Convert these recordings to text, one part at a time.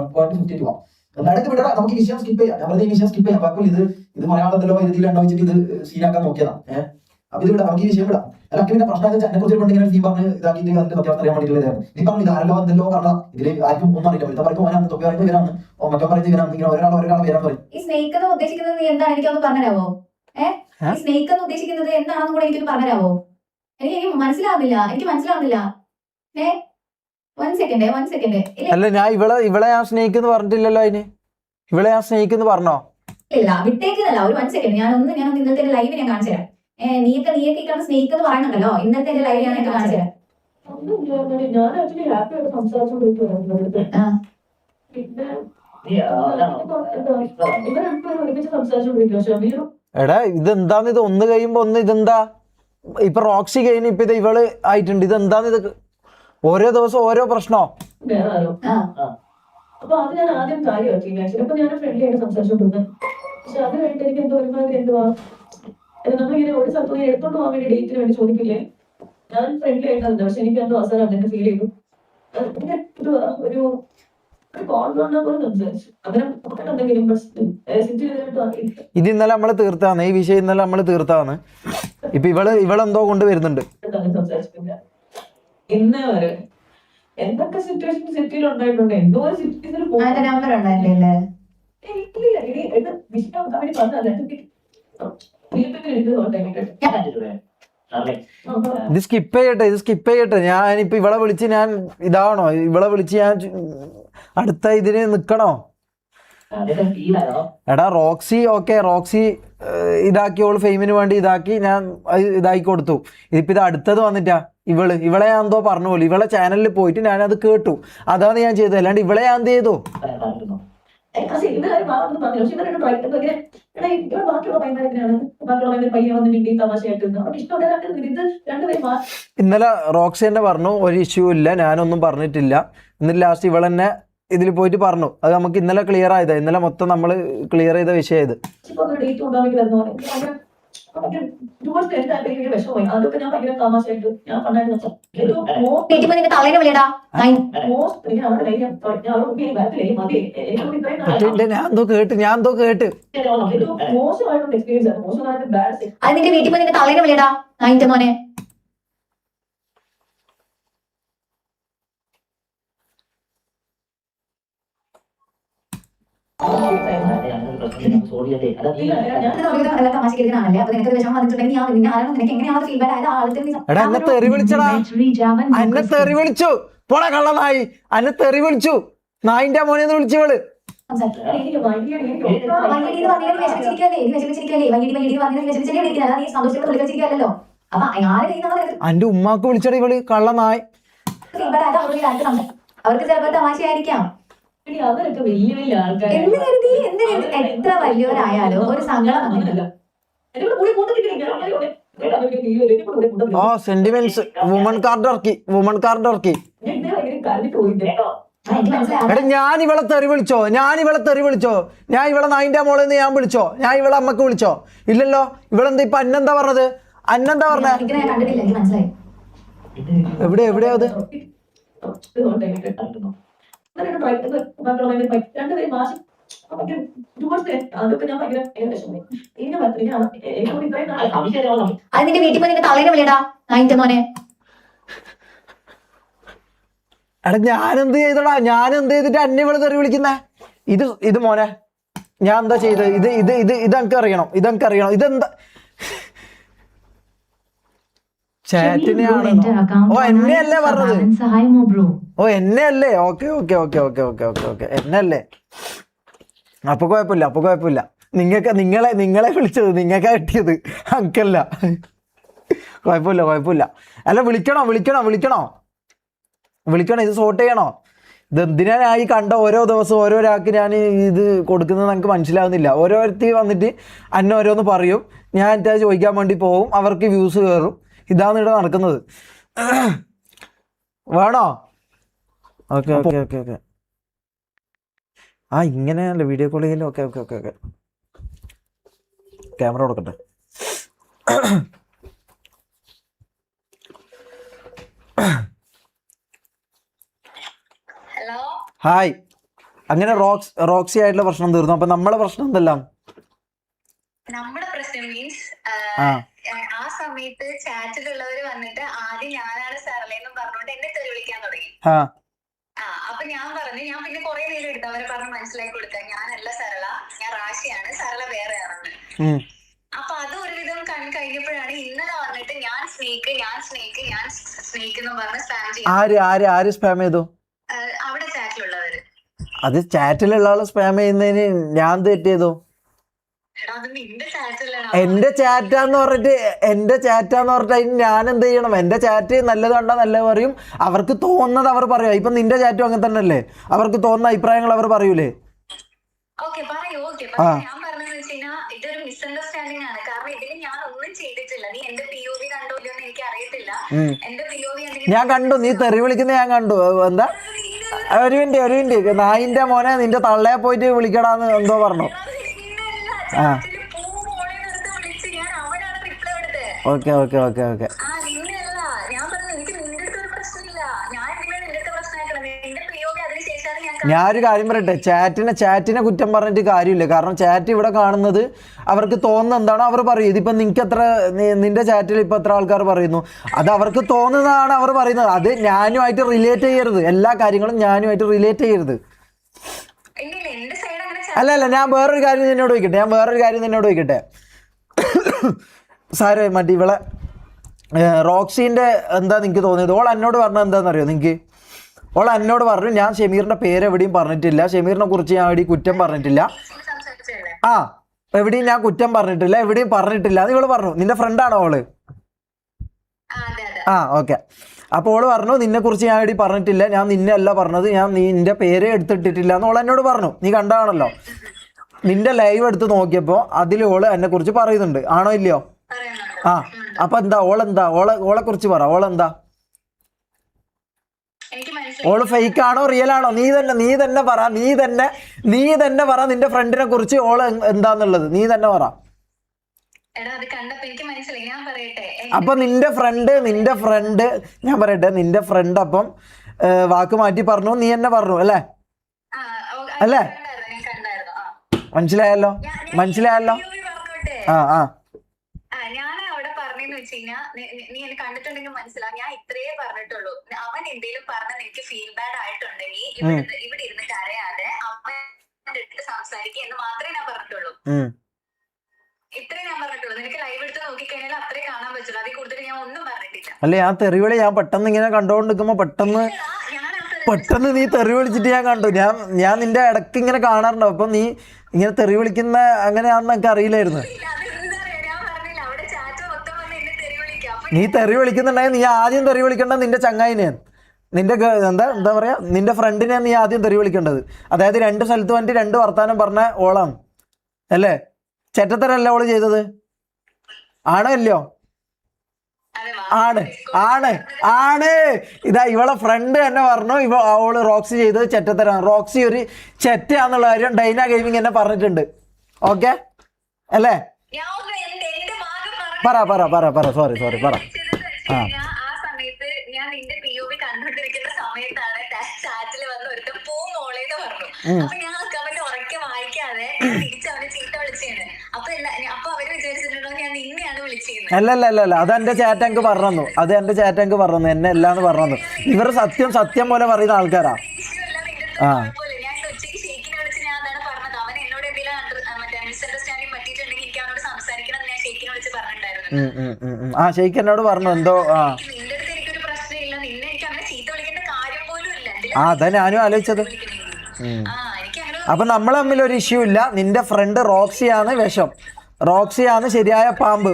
1.50 രൂപ. ഇടയ്ക്ക് വിടടാ, നമുക്ക് ഈ വിഷയം സ്കിപ്പ് ചെയ്യാം. ഞാൻ പറഞ്ഞ ഈ വിഷയം സ്കിപ്പ് ചെയ്യാം. കുഴപ്പമില്ല. ഇത് മലയാളത്തിലോ ഇതിലുണ്ടോ വെച്ചിട്ട് ഇത് സീനാക്കാൻ നോക്കിയതാണ്. അപ്പൊ ഇത് വിടാം, നമുക്ക് ഈ വിഷയം വിടാം. അല്ല പിന്നെ പ്രശ്നം വെച്ചാൽ എന്നെ കുറിച്ച് ഇങ്ങനെ തീം പറഞ്ഞ് ഇതാക്കിയിട്ട് അതിന്റെ സത്യാവസ്ഥ അറിയാൻ വേണ്ടിയിട്ടുള്ളതായിരുന്നു. നീ പറഞ്ഞു ഇത് ആരല്ലോ എന്തെല്ലോ പറഞ്ഞ ഇതിൽ ആർക്കും ഒന്നും അറിയില്ല. ഇവരുടെ പറയുമ്പോൾ അവനാണ് തൊപ്പി പറയുന്നത് ഇവരാണ്, മറ്റോ പറയുന്നത് ഇവരാണ്. ഇങ്ങനെ ഒരാളെ വരാൻ പറയും. ഈ സ്നേക്ക് എന്ന് ഉദ്ദേശിക്കുന്നത് എന്താണ് എനിക്കൊന്ന് പറഞ്ഞുതരാവോ? ഈ സ്നേക്ക് എന്ന് ഉദ്ദേശിക്കുന്നത് എന്താണെന്ന് കൂടെ എനിക്കൊന്ന് പറഞ്ഞുതരാവോ? എനിക്ക് മനസ്സിലാവുന്നില്ല. One second. അല്ല ഞാൻ ഇവളെ ഞാൻ സ്നേക്ക് എന്ന് പറഞ്ഞിട്ടില്ലല്ലോ. അതിന് ഇവളെ ഞാൻ സ്നേക്ക് എന്ന് പറഞ്ഞോ? ഇല്ല, വിട്ടേക്കുന്നല്ല. ഒരു 1 സെക്കൻഡ്. ഞാനൊന്ന് ഇന്നത്തെ ലൈവ് ഞാൻ കാണിച്ചു തരാം. നീയൊക്കെ ഈ സ്നേക്ക് എന്ന് പറയുന്നുണ്ടല്ലോ, ഇന്നത്തെ ലൈവ് ഞാൻ കാണിച്ചു തരാം. എടാ ഇതെന്താന്ന്, ഇത് ഒന്ന് കഴിയുമ്പോ ഒന്ന് ഇതെന്താ? ഇപ്പൊ റോക്സി കഴിഞ്ഞ് ഇപ്പൊ ഇത് ഇവള് ആയിട്ടുണ്ട്. ഇതെന്താന്ന്? ഇത് ഓരോ ദിവസം ഓരോ പ്രശ്നോ? അപ്പൊ അത് ഞാൻ ആദ്യം കാര്യമാക്കി. അപ്പൊ ഞാൻ ഫ്രണ്ട്ലി ആയിട്ട് സംസാരിച്ചോണ്ടിരുന്നത്. പക്ഷെ അത് കഴിഞ്ഞിട്ട് എനിക്ക് എന്തുവാ നമ്മളിങ്ങനെ ഒരു സ്ഥലത്ത് എടുത്തോണ്ട് പോകാൻ വേണ്ടി ഡേറ്റിന് വേണ്ടി ചോദിക്കില്ലേ, ഞാൻ ഫ്രണ്ട്ലി ആയിട്ടാണ്. പക്ഷെ എനിക്ക് എന്തോ അവസാനം അതിന്റെ ഫീൽ ചെയ്തു. ഒരു ഇത് ഇന്നലെ നമ്മള് തീർത്താന്ന്, ഈ വിഷയം ഇന്നലെ നമ്മള് തീർത്താന്ന്. ഇപ്പൊ ഇവളെന്തോ കൊണ്ടുവരുന്നുണ്ട്. ഇന്ന് വരെ എന്തൊക്കെ സിറ്റുവേഷൻ സിറ്റിയിൽ ഉണ്ടായിട്ടുണ്ട്. എന്തോ ഒരു സിറ്റുവേഷനിൽ ഇത് സ്കിപ്പ് ചെയ്യട്ടെ. ഞാനിപ്പോ ഇവളെ വിളിച്ച് ഞാൻ ഇതാവണോ? ഇവളെ വിളിച്ച് ഞാൻ അടുത്ത ഇതിന് നിക്കണോ? എടാ റോക്സി ഇതാക്കി, ഓള് ഫെയിമിന് വേണ്ടി ഇതാക്കി, ഞാൻ ഇതാക്കി കൊടുത്തു. ഇതിപ്പോ ഇത് അടുത്തത് വന്നിട്ടാ ഇവളെ ഞാൻ എന്തോ പറഞ്ഞു പോലെ ഇവളെ ചാനലിൽ പോയിട്ട് ഞാനത് കേട്ടു. അതാണ് ഞാൻ ചെയ്തത്. അല്ലാണ്ട് ഇവളെ ഞാൻ എന്ത് ചെയ്തു? ഇന്നലെ റോക്സി തന്നെ പറഞ്ഞു ഒരു ഇഷ്യൂ ഇല്ല, ഞാനൊന്നും പറഞ്ഞിട്ടില്ല. എന്നിട്ട് ലാസ്റ്റ് ഇവളെന്നെ ഇതിൽ പോയിട്ട് പറഞ്ഞു. അത് നമുക്ക് ഇന്നലെ ക്ലിയർ ആയതാ. ഇന്നലെ മൊത്തം നമ്മൾ ക്ലിയർ ചെയ്ത വിഷയം ഇത്. ഞാൻ എന്തോ കേട്ട് അത് നിന്റെ വീട്ടിൽ പോയി നിന്റെ തള്ളേനെ വിളിയടാ നായിന്റെ മോനെ. എന്നെ തെറി വിളിച്ചു. പോടാ കള്ളനായി, അന്നെ തെറി വിളിച്ചു. നായിന്റെ മോനെ വിളിച്ചവള്. അന്റെ ഉമ്മാക്ക് വിളിച്ചട ഇവള് കള്ളനായി. അവർക്ക് ചിലപ്പോൾ തമാശയായിരിക്കാം. അവരൊക്കെ വലിയ വലിയ ആൾക്കാർ. എത്ര വലിയവരായാലും ഒരു സങ്കടം വന്നിട്ടില്ല. സെന്റിമെന്റ്സ് വുമൺ കാർഡ് ഇറക്കി. എടാ ഞാൻ ഇവളെ തെറി വിളിച്ചോ? ഞാൻ ഇവളെ നായിന്റെ മോളെന്ന് ഞാൻ വിളിച്ചോ? ഞാൻ ഇവളെ അമ്മക്ക് വിളിച്ചോ? ഇല്ലല്ലോ. ഇവളെന്താ ഇപ്പൊ അന്നെന്താ പറഞ്ഞത്? പറഞ്ഞേ എവിടെയാ അത്? അതിന്റെ വീട്ടിൽ പോയി തള്ളേനെ വിളിയടാ നായിന്റെ മോനെ. എടാ ഞാനെന്ത് ചെയ്തിട്ട് അന്നെ ഇവള് തെറി വിളിക്കുന്നേ? ഇത് മോനെ ഞാൻ എന്താ ചെയ്തത്? ഇതെനിക്ക് അറിയണം. ഇതെന്താ ചാറ്റിനെയാണോ? എന്നെയല്ലേ പറഞ്ഞത്? എന്നെയല്ലേ? ഓക്കെ എന്നെയല്ലേ? അപ്പൊ കുഴപ്പമില്ല. നിങ്ങളെ വിളിച്ചത് നിങ്ങൾക്കാ കിട്ടിയത്, അങ്കല്ല. കുഴപ്പമില്ല. അല്ല വിളിക്കണോ? ഇത് സോർട്ട് ചെയ്യണോ? ഇതെന്തിനാ ഞാൻ ഈ കണ്ട ഓരോ ദിവസം ഓരോരാൾക്ക് ഞാൻ ഇത് കൊടുക്കുന്നത് നമുക്ക് മനസ്സിലാവുന്നില്ല. ഓരോരുത്തി വന്നിട്ട് അന്നെ ഓരോന്ന് പറയും, ഞാൻ ചോദിക്കാൻ വേണ്ടി പോവും, അവർക്ക് വ്യൂസ് കയറും. ഇതാണ് ഇവിടെ നടക്കുന്നത്. വേണോ? ഓക്കെ ഇങ്ങനെയല്ല വീഡിയോ കോൾ ചെയ്യലും. ഓക്കെ ക്യാമറ കൊടുക്കട്ടെ. ഹായ് അങ്ങനെ റോക്സി ആയിട്ടുള്ള പ്രശ്നം തീർന്നു. അപ്പൊ നമ്മളെ പ്രശ്നം എന്തെല്ലാം? നമ്മുടെ പ്രശ്നം മീൻസ് ആ ആ സമയത്ത് ചാറ്റിലുള്ളവര് വന്നിട്ട് ആദ്യം ഞാനാണ് സരളെന്നും പറഞ്ഞുകൊണ്ട് എന്നെ തെറി വിളിക്കാൻ തുടങ്ങി. ആ അപ്പൊ ഞാൻ പറഞ്ഞു, ഞാൻ പിന്നെ കുറെ നേരം എടുത്തു അവരെ പറഞ്ഞ് മനസ്സിലാക്കി കൊടുക്കാൻ, ഞാനല്ല സരള, ഞാൻ റാഷിയാണ്, സരള വേറെയാണെന്ന്. അപ്പൊ അത് ഒരുവിധം കഴിഞ്ഞപ്പോഴാണ് ഇന്നലെ വന്നിട്ട് ഞാൻ സ്നേക്ക് എന്ന് പറഞ്ഞ് സ്പാം ചെയ്യും. ആര് സ്പാം ചെയ്തു? അവിടെ ചാറ്റിലുള്ളവര്. അത് ചാറ്റിലുള്ള ആള് സ്പാം ചെയ്യുന്നതിന് ഞാൻ തെറ്റ് ചെയ്തു? അത് നിന്റെ ചാറ്റല്ലാണ്. എന്റെ ചാറ്റാന്ന് പറഞ്ഞിട്ട് അതിന് ഞാൻ എന്ത് ചെയ്യണം? എന്റെ ചാറ്റ് നല്ലത് കണ്ടാൽ നല്ലത് പറയും, അവർക്ക് തോന്നുന്നത് അവർ പറയും. ഇപ്പൊ നിന്റെ ചാറ്റും അങ്ങനെ തന്നെ അല്ലേ? അവർക്ക് തോന്നുന്ന അഭിപ്രായങ്ങൾ അവർ പറയൂലേ? ഞാൻ പറഞ്ഞതെന്ന് വെച്ച് കഴിഞ്ഞാൽ ഇതൊരു മിസ്അണ്ടർസ്റ്റാൻഡിംഗ് ആണ്. കാരണം ഇതിൽ ഞാൻ ഒന്നും ചെയ്തിട്ടില്ല. നീ എന്റെ POV കണ്ടോ ഇല്ലെന്ന് എനിക്ക് അറിയത്തില്ല. എന്റെ POV ഞാൻ കണ്ടു, നീ തെറി വിളിക്കുന്നത് ഞാൻ കണ്ടു. എന്താ ഒരു മിനിറ്റ് നായിന്റെ മോനെ നിന്റെ തള്ളയെ പോയിട്ട് വിളിക്കടാന്ന് എന്തോ പറഞ്ഞു. ആ ഓക്കെ ഞാനൊരു കാര്യം പറയട്ടെ, ചാറ്റിനെ കുറ്റം പറഞ്ഞിട്ട് കാര്യമില്ല. കാരണം ചാറ്റ് ഇവിടെ കാണുന്നത് അവർക്ക് തോന്നുന്ന എന്താണോ അവർ പറയും. ഇതിപ്പോ നിന്റെ ചാറ്റിൽ ഇപ്പൊ എത്ര ആൾക്കാർ പറയുന്നു, അത് അവർക്ക് തോന്നുന്നതാണ് അവർ പറയുന്നത്. അത് ഞാനുമായിട്ട് റിലേറ്റ് ചെയ്യരുത്, എല്ലാ കാര്യങ്ങളും ഞാനുമായിട്ട് റിലേറ്റ് ചെയ്യരുത്. അല്ല ഞാൻ വേറൊരു കാര്യം നിന്നോട് ചോദിക്കട്ടെ. സാരേ മറ്റേ ഇവളെ റോക്സീൻ്റെ എന്താ നിങ്ങൾക്ക് തോന്നിയത്? ഓൾ എന്നോട് പറഞ്ഞത് എന്താണെന്നറിയോ നിങ്ങൾക്ക്? ഓൾ എന്നോട് പറഞ്ഞു ഞാൻ ഷമീറിൻ്റെ പേര് എവിടെയും പറഞ്ഞിട്ടില്ല, ഷമീറിനെ കുറിച്ച് ഞാൻ എവിടെയും കുറ്റം പറഞ്ഞിട്ടില്ല. ആ എവിടെയും ഞാൻ കുറ്റം പറഞ്ഞിട്ടില്ല, എവിടെയും പറഞ്ഞിട്ടില്ല എന്ന് ഇവള് പറഞ്ഞു. നിന്റെ ഫ്രണ്ടാണോ ഓള്? ആ ഓക്കെ. അപ്പോൾ ഓള് പറഞ്ഞു നിന്നെക്കുറിച്ച് ഞാൻ എവിടെയും പറഞ്ഞിട്ടില്ല, ഞാൻ നിന്നെ അല്ല പറഞ്ഞത്, ഞാൻ നിന്റെ പേര് എടുത്തിട്ടിട്ടില്ല എന്ന് ഓൾ എന്നോട് പറഞ്ഞു. നീ കണ്ടാണല്ലോ, നിന്റെ ലൈവ് എടുത്ത് നോക്കിയപ്പോൾ അതിൽ ഓള് എന്നെക്കുറിച്ച് പറയുന്നുണ്ട്, ആണോ ഇല്ലയോ? ആ അപ്പൊ എന്താ ഓളെ കുറിച്ച് പറ. ഓളെന്താ? ഓള് ഫേക്ക് ആണോ റിയൽ ആണോ? നീ തന്നെ പറ. നിന്റെ ഫ്രണ്ടിനെ കുറിച്ച് ഓള് എന്താന്നുള്ളത് നീ തന്നെ പറ. അപ്പൊ നിന്റെ ഫ്രണ്ട് ഞാൻ പറയട്ടെ, നിന്റെ ഫ്രണ്ട് അപ്പം വാക്ക് മാറ്റി പറഞ്ഞു, നീ എന്നെ പറഞ്ഞു അല്ലേ? മനസ്സിലായല്ലോ. ഞാൻ അവിടെ പറഞ്ഞെന്ന് വെച്ച് കഴിഞ്ഞാൽ നീ എന്നെ കണ്ടിട്ടുണ്ടെങ്കിൽ മനസ്സിലാവും. ഞാൻ ഇത്രയേ പറഞ്ഞിട്ടുള്ളൂ. അവൻ എന്തെങ്കിലും പറഞ്ഞ എനിക്ക് ഫീൽ ബാഡ് ആയിട്ടുണ്ടെങ്കിൽ ഇവിടെ ഇരുന്നിട്ട് അറിയാതെ അവന്റെ അടുത്ത് സംസാരിക്കുക എന്ന് മാത്രമേ ഞാൻ പറഞ്ഞിട്ടുള്ളൂ. ഇത്രേ ഞാൻ പറഞ്ഞിട്ടുള്ളൂ. നിനക്ക് ലൈവ് എടുത്ത് നോക്കിക്കഴിഞ്ഞാൽ അത്രേ കാണാൻ പറ്റുള്ളൂ. അതിൽ കൂടുതൽ ഞാൻ ഒന്നും പറഞ്ഞിട്ടില്ല. അല്ലെ ഞാൻ തെറിവിളി ഞാൻ പെട്ടെന്ന് ഇങ്ങനെ കണ്ടോണ്ടിരിക്കുമ്പോ പെട്ടെന്ന് നീ തെറി വിളിച്ചിട്ട് ഞാൻ കണ്ടു. ഞാൻ നിന്റെ ഇടയ്ക്ക് ഇങ്ങനെ കാണാറുണ്ടോ? അപ്പൊ നീ ഇങ്ങനെ തെറി വിളിക്കുന്ന അങ്ങനെയാണെന്ന് എനിക്ക് അറിയില്ലായിരുന്നു. നീ തെറി വിളിക്കുന്നുണ്ടായി, നീ ആദ്യം തെറി വിളിക്കേണ്ട നിന്റെ ചങ്ങായിനെ, നിന്റെ എന്താ പറയാ, നിന്റെ ഫ്രണ്ടിനെ നീ ആദ്യം തെറി വിളിക്കേണ്ടത്. അതായത് 2 സ്ഥലത്ത് വന്നിട്ട് 2 വർത്താനം പറഞ്ഞ ഓളാണ് അല്ലേ? ചെറ്റത്തരല്ല ഓള് ചെയ്തത്, ആണോ ഇല്ലയോ? ആണ്. ഇതാ ഇവളെ ഫ്രണ്ട് തന്നെ പറഞ്ഞു അവള് റോക്സി ചെയ്തത് ചെറ്റത്തരാണ്. റോക്സി ഒരു ചെറ്റാന്നുള്ള കാര്യം ഡൈന ഗെയിമിങ് എന്നെ പറഞ്ഞിട്ടുണ്ട്. ഓക്കെ അല്ലേ? പറ സോറി പറ. ആ സമയത്ത് ഞാൻ നിന്റെ POV കണ്ടോണ്ടിരിക്കുന്ന സമയത്താണ് ചാറ്റിൽ വന്ന് ഒരുത്തം പൂ മോളേന്ന് പറഞ്ഞു. അപ്പൊ ഞാൻ കമന്റ് ഉറക്കെ വായിക്കാതെ തിരിച്ചവനെ ചീത്ത വിളിച്ചാണ്. അപ്പൊ അവര് വിചാരിച്ചിട്ടുണ്ടോ ഞാൻ നിന്നെയാണ് വിളിച്ചിരുന്നത്? അല്ല അത് എന്റെ ചാറ്റ് എനിക്ക് പറഞ്ഞു, എന്നെ എല്ലാന്ന് പറഞ്ഞു. ഇവർ സത്യം പോലെ പറയുന്ന ആൾക്കാരാ. ആ ഷെയ്ക്ക് എന്നോട് പറഞ്ഞു എന്തോ. അതാ ഞാനും ആലോചിച്ചത്. അപ്പൊ നമ്മൾ തമ്മിൽ ഒരു ഇഷ്യൂ ഇല്ല. നിന്റെ ഫ്രണ്ട് റോക്സിയാണ് വിഷം, റോക്സിയാണ് ശരിയായ പാമ്പ്.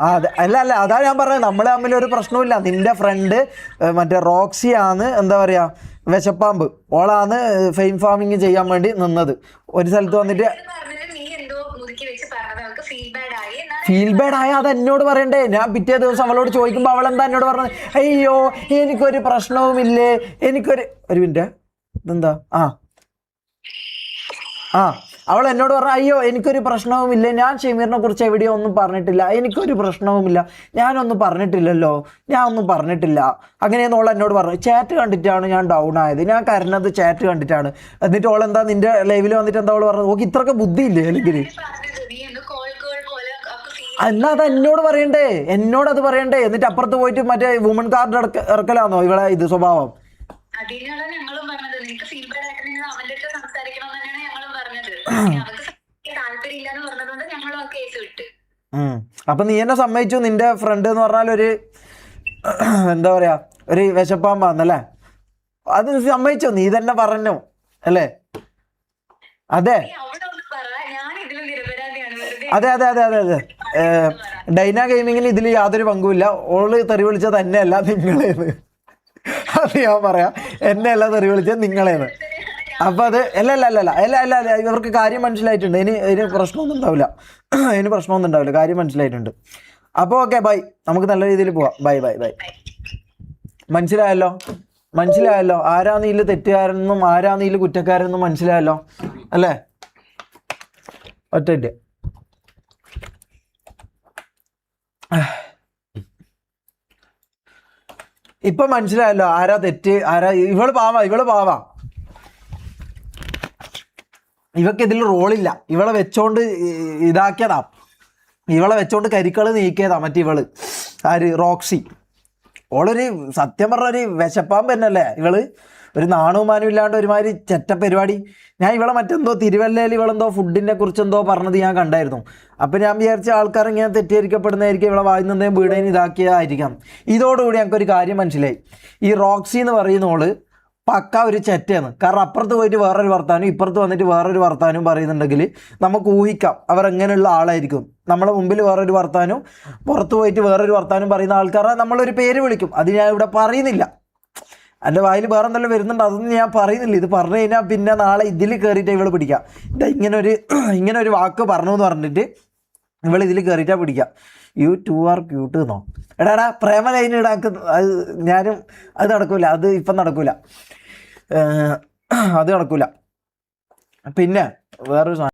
അതെ അല്ല അതാ ഞാൻ പറഞ്ഞത്, നമ്മൾ തമ്മിൽ ഒരു പ്രശ്നവും. നിന്റെ ഫ്രണ്ട് മറ്റേ റോക്സിയാണ് എന്താ പറയാ വിശപ്പാമ്പ്. ഓളാണ് ഫെയിം ഫാമിങ് ചെയ്യാൻ വേണ്ടി നിന്നത്. ഒരു സ്ഥലത്ത് വന്നിട്ട് ഫീൽ ബാഡ് ആയ അത് എന്നോട് പറയണ്ടേ? ഞാൻ പിറ്റേ ദിവസം അവളോട് ചോദിക്കുമ്പോൾ അവൾ എന്താ എന്നോട് പറഞ്ഞത്? അയ്യോ എനിക്കൊരു പ്രശ്നവുമില്ലേ, ഒരു മിനിറ്റ് ഇതെന്താ? അവൾ എന്നോട് പറഞ്ഞു അയ്യോ എനിക്കൊരു പ്രശ്നവുമില്ല, ഞാൻ ഷമീറിനെ കുറിച്ച് എവിടെയോ ഒന്നും പറഞ്ഞിട്ടില്ല, എനിക്കൊരു പ്രശ്നവുമില്ല, ഞാനൊന്നും പറഞ്ഞിട്ടില്ലല്ലോ, ഞാൻ ഒന്നും പറഞ്ഞിട്ടില്ല അങ്ങനെയെന്ന് ഓൾ എന്നോട് പറഞ്ഞു. ചാറ്റ് കണ്ടിട്ടാണ് ഞാൻ ഡൗൺ ആയത്, ഞാൻ കരഞ്ഞത് ചാറ്റ് കണ്ടിട്ടാണ്. എന്നിട്ട് ഓൾ എന്താ നിന്റെ ലൈവിൽ വന്നിട്ട് എന്താ അവൾ പറഞ്ഞത്, ഓക്ക് ഇത്രയൊക്കെ ബുദ്ധിയില്ലേ അല്ലെങ്കിൽ? എന്നാ അത് എന്നോട് പറയണ്ടേ, എന്നോട് അത് പറയണ്ടേ. എന്നിട്ട് അപ്പുറത്ത് പോയിട്ട് മറ്റേ വുമൺ കാർഡ് ഇറക്കലാണോ ഇവളെ ഇത് സ്വഭാവം? അതിനാണ് ഞങ്ങളും പറഞ്ഞത്, നിനക്ക് ഫീഡ്ബാക്ക് ആയിട്ട് നിങ്ങൾ അവന്റെ അടുത്ത് സംസാരിക്കണം തന്നെയാണ് ഞങ്ങളും പറഞ്ഞത്. അവർക്ക് താല്പര്യം ഇല്ലാന്ന് പറഞ്ഞതുകൊണ്ട് ഞങ്ങളും ആ കേസ് വിട്ട്. അപ്പൊ നീ എന്നെ സമ്മതിച്ചു, നിന്റെ ഫ്രണ്ട് എന്ന് പറഞ്ഞാൽ ഒരു എന്താ പറയാ ഒരു വിശപ്പാമ്പാന്നല്ലേ, അത് സമ്മതിച്ചോ, നീ തന്നെ പറഞ്ഞു അല്ലേ? അതെ അതെ അതെ അതെ അതെ അതെ ഡൈന ഗെയിമിങ്ങിന് ഇതിൽ യാതൊരു പങ്കുമില്ല. ഓള് തെറി വിളിച്ചത് തന്നെയല്ല നിങ്ങളേന്ന്, അത് ഞാൻ പറയാം, എന്നെ അല്ല തെറി വിളിച്ചത് നിങ്ങളേന്ന്. അപ്പൊ അത് അല്ല അല്ല അല്ല അല്ല അല്ല അല്ല ഇവർക്ക് കാര്യം മനസ്സിലായിട്ടുണ്ട്. ഇതിന് പ്രശ്നമൊന്നും ഉണ്ടാവില്ല, ഇതിന് പ്രശ്നമൊന്നും ഉണ്ടാവില്ല, കാര്യം മനസ്സിലായിട്ടുണ്ട്. അപ്പോൾ ഓക്കെ ബൈ, നമുക്ക് നല്ല രീതിയിൽ പോവാം. Bye bye bye. മനസ്സിലായല്ലോ, മനസ്സിലായല്ലോ ആരാ നീല് തെറ്റുകാരെന്നും ആരാ നീല് കുറ്റക്കാരെന്നും മനസ്സിലായല്ലോ അല്ലേ? ഒറ്റ ഇപ്പൊ മനസ്സിലായല്ലോ ആരാ തെറ്റ് ആരാ. ഇവള് പാവാ, ഇവക്ക് ഇതിൽ റോളില്ല. ഇവളെ വെച്ചോണ്ട് ഇതാക്കിയതാ, ഇവളെ വെച്ചോണ്ട് കരിക്കള് നീക്കിയതാ മറ്റേ ഇവള് ആര് റോക്സി. ഓളൊരു സത്യം പറഞ്ഞ ഒരു വിശപ്പാമ്പ് തന്നെയല്ലേ ഇവള്, ഒരു നാണവുമാനും ഇല്ലാണ്ട് ഒരുമാതിരി ചെറ്റ പരിപാടി. ഞാൻ ഇവളെ മറ്റെന്തോ തിരുവല്ലയിൽ ഇവളെന്തോ ഫുഡിനെ കുറിച്ച് എന്തോ പറഞ്ഞത് ഞാൻ കണ്ടായിരുന്നു. അപ്പം ഞാൻ വിചാരിച്ച ആൾക്കാർ ഇങ്ങനെ തെറ്റിദ്ധരിക്കപ്പെടുന്നതായിരിക്കും, ഇവളെ വായി നിന്നേയും വീടേനും ഇതാക്കിയതായിരിക്കാം. ഇതോടുകൂടി ഞങ്ങൾക്കൊരു കാര്യം മനസ്സിലായി, ഈ റോക്സി എന്ന് പറയുന്നോള് പക്ക ഒരു ചെറ്റയാണ്. കാരണം അപ്പുറത്ത് പോയിട്ട് വേറൊരു വർത്താനം ഇപ്പുറത്ത് വന്നിട്ട് വേറൊരു വർത്താനം പറയുന്നുണ്ടെങ്കിൽ നമുക്ക് ഊഹിക്കാം അവർ എങ്ങനെയുള്ള ആളായിരിക്കും. നമ്മളെ മുമ്പിൽ വേറൊരു വർത്താനം പുറത്ത് പോയിട്ട് വേറൊരു വർത്താനം പറയുന്ന ആൾക്കാരെ നമ്മളൊരു പേര് വിളിക്കും. അത് ഞാൻ ഇവിടെ പറയുന്നില്ല, എൻ്റെ വായിൽ വേറെ എന്തെല്ലാം വരുന്നുണ്ട്, അതൊന്നും ഞാൻ പറയുന്നില്ല. ഇത് പറഞ്ഞു കഴിഞ്ഞാൽ പിന്നെ നാളെ ഇതിൽ കയറിയിട്ട് ഇവൾ പിടിക്കാം. ഇങ്ങനെ ഒരു വാക്ക് പറഞ്ഞു എന്ന് പറഞ്ഞിട്ട് ഇവൾ ഇതിൽ കയറിയിട്ടാണ് പിടിക്കുക. യു ടു ആർ ക്യൂട്ട് എന്നോ എടാ പ്രേമ ലൈൻ ഇടാക്ക്, അത് ഞാനും അത് നടക്കൂല, അത് ഇപ്പം നടക്കൂല, അത് നടക്കൂല. പിന്നെ വേറൊരു